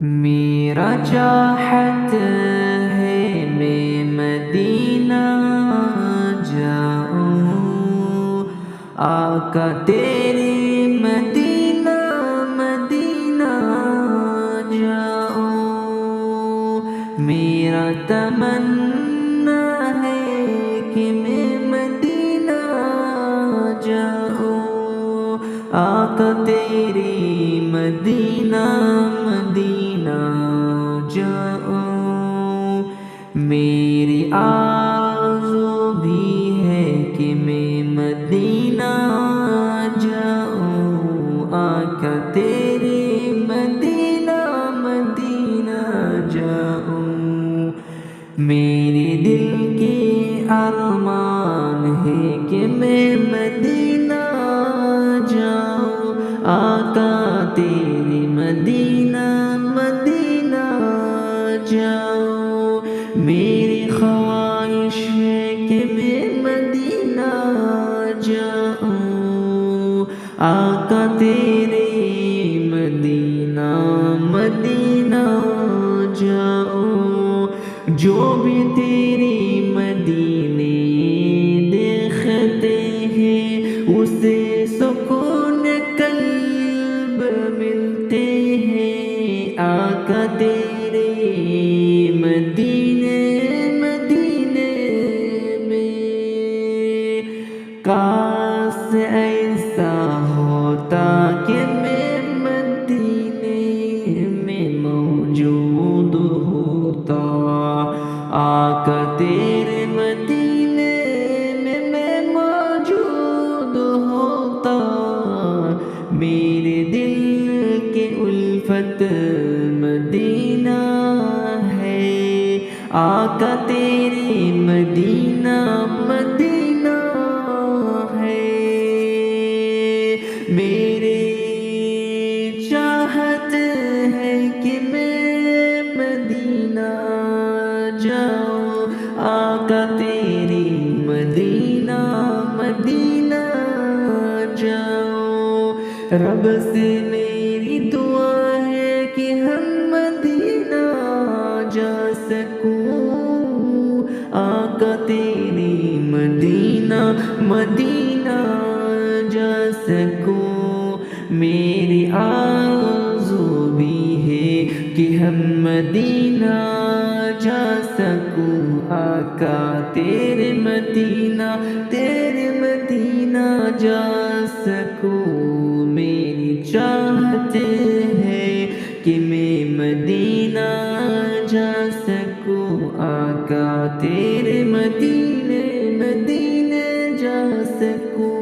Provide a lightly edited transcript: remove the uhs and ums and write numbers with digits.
میرا چاہت ہے میں مدینہ جاؤں، آقا تیرے مدینہ مدینہ جاؤں۔ میرا تمنا ہے کہ میں مدینہ جاؤں، آقا تیرے مدینہ مدینہ جاؤں۔ میری آرزو بھی ہے کہ میں مدینہ جاؤں، آقا تیرے مدینہ مدینہ جاؤں۔ میرے دل کے ارمان ہے کہ میں مدینہ جاؤں، آقا تیرے مدینہ مدینہ جاؤں۔ میری خواہش ہے کہ میں مدینہ جاؤں، آقا تیرے مدینہ مدینہ جاؤں۔ جو بھی تیری مدینے دیکھتے ہیں اسے سکون قلب ملتے ہیں، آقا تیرے مدینے مدینے میں۔ کاش ایسا ہوتا کہ میں مدینے میں موجود ہوتا، آقا تیرے مدینے میں موجود ہوتا۔ میرے دل کے الفت مدینہ ہے، آقا تیرے مدینہ مدینہ ہے۔ میرے چاہت ہے کہ میں مدینہ جاؤں، آقا تیری مدینہ مدینہ جاؤں۔ رب سے میری دعا ہے کہ ہم مدینہ جا سکوں، آقا تیری مدینہ مدینہ جا سکوں۔ میری آرزو بھی ہے کہ ہم مدینہ جا سکوں، آقا تیرے مدینہ جا سکوں۔ میری چاہت ہے کہ میں مدینہ جا سکوں، آقا تیرے مدینے جا سکوں۔